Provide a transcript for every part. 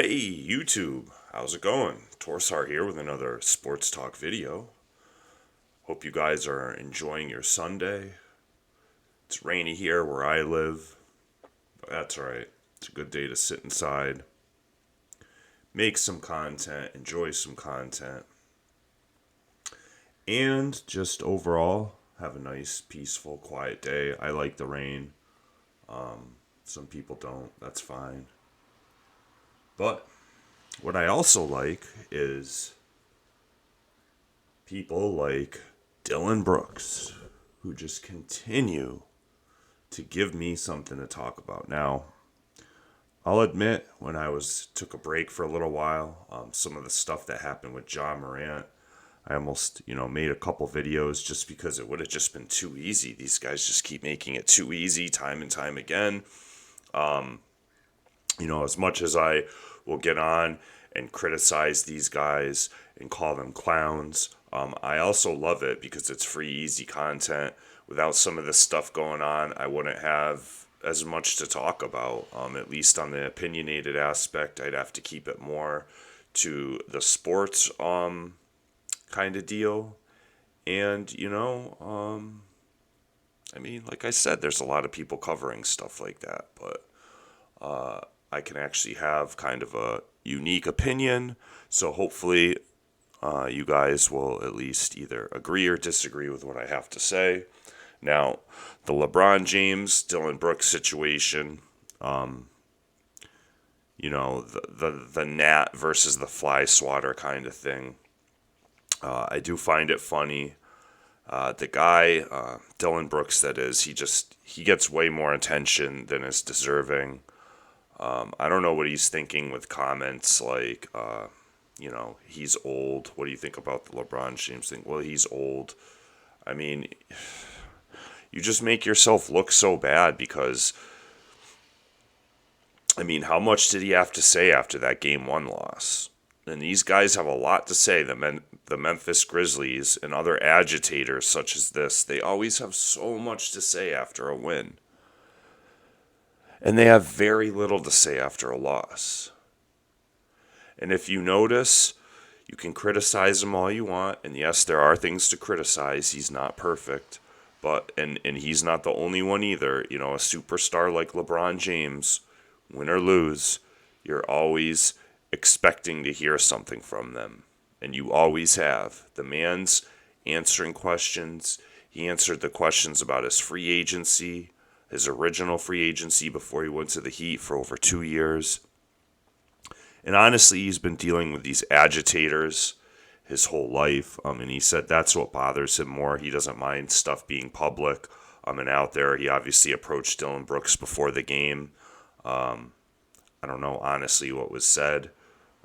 Hey YouTube, how's it going? Torsar here with another sports talk video. Hope you guys are enjoying your Sunday. It's rainy here where I live, but that's alright. It's a good day to sit inside, make some content, enjoy some content, and just overall have a nice, peaceful, quiet day. I like the rain. Some people don't, that's fine. But what I also like is people like Dillon Brooks, who just continue to give me something to talk about. Now, I'll admit, when I took a break for a little while, some of the stuff that happened with John Morant, I almost, made a couple videos just because it would have just been too easy. These guys just keep making it too easy time and time again. As much as I will get on and criticize these guys and call them clowns, I also love it because it's free, easy content. Without some of this stuff going on, I wouldn't have as much to talk about. At least on the opinionated aspect, I'd have to keep it more to the sports kind of deal. And, like I said, there's a lot of people covering stuff like that, but I can actually have kind of a unique opinion. So hopefully, you guys will at least either agree or disagree with what I have to say. Now, the LeBron James, Dillon Brooks situation, the gnat versus the fly swatter kind of thing. I do find it funny. The guy, Dillon Brooks, that is, he gets way more attention than is deserving. I don't know what he's thinking with comments like, he's old. What do you think about the LeBron James thing? Well, he's old. I mean, you just make yourself look so bad because, how much did he have to say after that game one loss? And these guys have a lot to say. The Memphis Grizzlies and other agitators such as this, they always have so much to say after a win. And they have very little to say after a loss. And if you notice, you can criticize him all you want. And yes, there are things to criticize. He's not perfect. But, and he's not the only one either. A superstar like LeBron James, win or lose, you're always expecting to hear something from them. And you always have. The man's answering questions. He answered the questions about his free agency, his original free agency before he went to the Heat for over 2 years. And honestly, he's been dealing with these agitators his whole life. And he said that's what bothers him more. He doesn't mind stuff being public and out there. He obviously approached Dillon Brooks before the game. I don't know, honestly, what was said.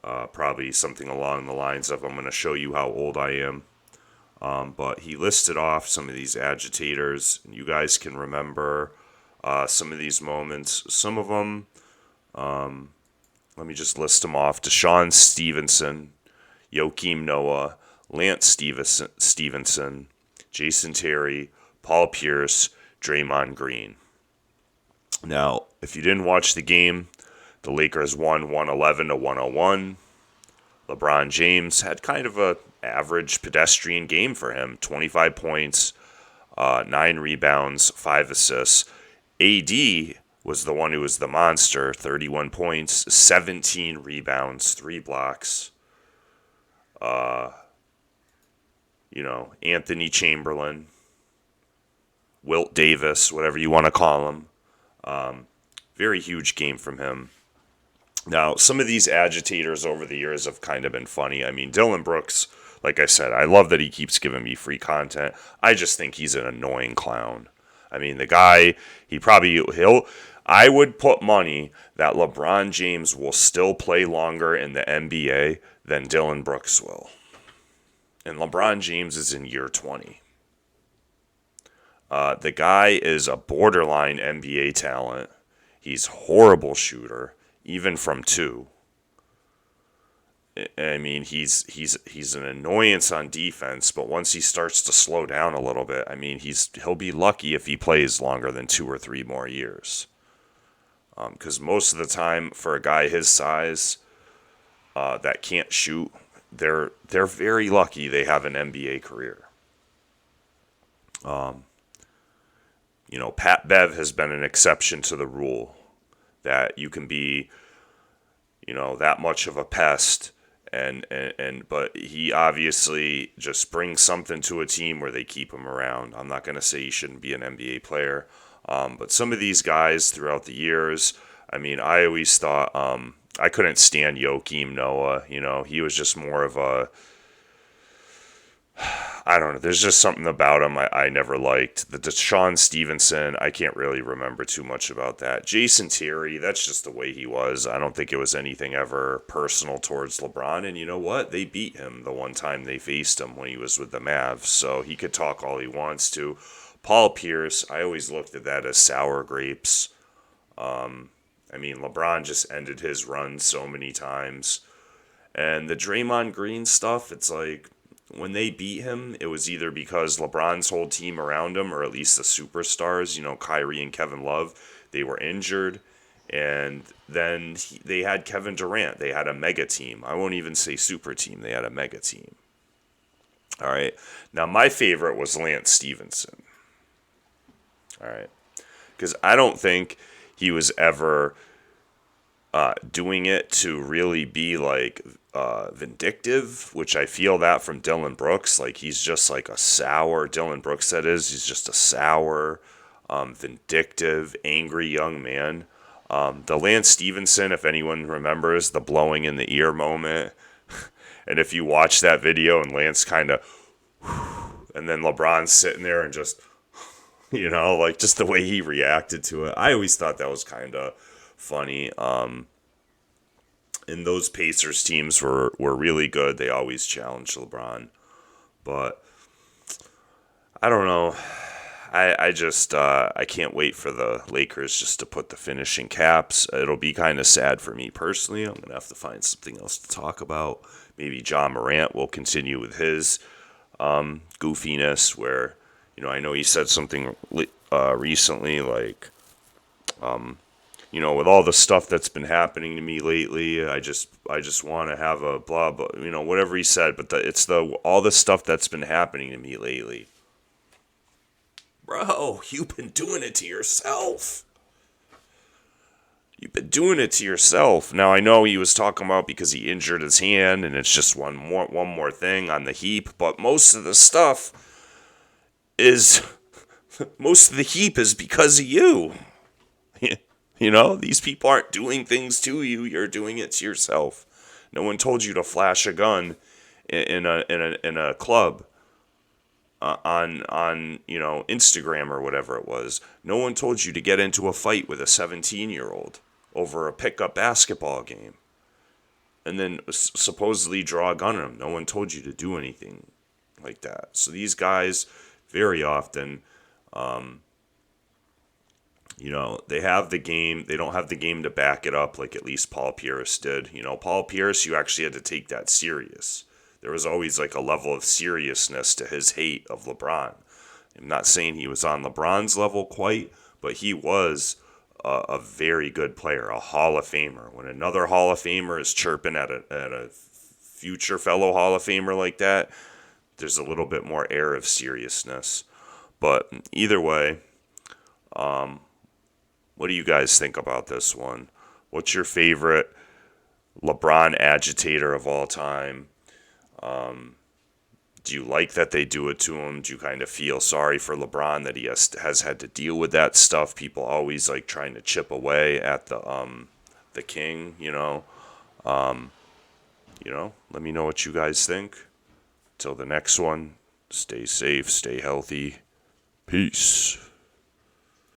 Probably something along the lines of, I'm going to show you how old I am. But he listed off some of these agitators. And you guys can remember some of these moments. Some of them, let me just list them off. Deshaun Stevenson, Joakim Noah, Lance Stevenson, Jason Terry, Paul Pierce, Draymond Green. Now, if you didn't watch the game, the Lakers won 111 to 101. LeBron James had kind of a average pedestrian game for him. 25 points, 9 rebounds, 5 assists. AD was the one who was the monster. 31 points, 17 rebounds, 3 blocks. Anthony Chamberlain, Wilt Davis, whatever you want to call him. Very huge game from him. Now, some of these agitators over the years have kind of been funny. Dillon Brooks, like I said, I love that he keeps giving me free content. I just think he's an annoying clown. The guy, I would put money that LeBron James will still play longer in the NBA than Dillon Brooks will. And LeBron James is in year 20. The guy is a borderline NBA talent. He's a horrible shooter, even from 2. He's an annoyance on defense, but once he starts to slow down a little bit, he'll be lucky if he plays longer than 2 or 3 more years. Because most of the time, for a guy his size, that can't shoot, they're very lucky they have an NBA career. Pat Bev has been an exception to the rule that you can be, that much of a pest. And but he obviously just brings something to a team where they keep him around. I'm not going to say he shouldn't be an NBA player, but some of these guys throughout the years, I mean, I always thought I couldn't stand Joakim Noah. He was just more of a, I don't know. There's just something about him I never liked. The Deshaun Stevenson, I can't really remember too much about that. Jason Terry, that's just the way he was. I don't think it was anything ever personal towards LeBron. And you know what? They beat him the one time they faced him when he was with the Mavs. So he could talk all he wants to. Paul Pierce, I always looked at that as sour grapes. I mean, LeBron just ended his run so many times. And the Draymond Green stuff, it's like, when they beat him, it was either because LeBron's whole team around him, or at least the superstars, Kyrie and Kevin Love, they were injured. And then they had Kevin Durant. They had a mega team. I won't even say super team. They had a mega team. All right. Now, my favorite was Lance Stevenson. All right. Because I don't think he was ever doing it to really be like vindictive, which I feel that from Dillon Brooks. Like, he's just like a sour, Dillon Brooks that is, he's just a sour, vindictive, angry young man. The Lance Stevenson, if anyone remembers, the blowing in the ear moment. And if you watch that video and Lance kind of, and then LeBron's sitting there and just, like just the way he reacted to it. I always thought that was kind of funny. And those Pacers teams were really good. They always challenged LeBron. But I don't know. I just I can't wait for the Lakers just to put the finishing caps. It'll be kind of sad for me personally. I'm going to have to find something else to talk about. Maybe John Morant will continue with his goofiness where, I know he said something recently like, with all the stuff that's been happening to me lately, I just want to have a blah, blah, whatever he said. But it's all the stuff that's been happening to me lately. Bro, you've been doing it to yourself. You've been doing it to yourself. Now, I know he was talking about because he injured his hand, and it's just one more thing on the heap. But most of the heap is because of you. These people aren't doing things to you. You're doing it to yourself. No one told you to flash a gun in a club on Instagram or whatever it was. No one told you to get into a fight with a 17-year-old over a pickup basketball game and then supposedly draw a gun on him. No one told you to do anything like that. So these guys very often they have the game. They don't have the game to back it up like at least Paul Pierce did. Paul Pierce, you actually had to take that serious. There was always like a level of seriousness to his hate of LeBron. I'm not saying he was on LeBron's level quite, but he was a very good player, a Hall of Famer. When another Hall of Famer is chirping at a future fellow Hall of Famer like that, there's a little bit more air of seriousness. But either way, what do you guys think about this one? What's your favorite LeBron agitator of all time? Do you like that they do it to him? Do you kind of feel sorry for LeBron that he has had to deal with that stuff? People always like trying to chip away at the king, Let me know what you guys think. Till the next one, stay safe, stay healthy. Peace.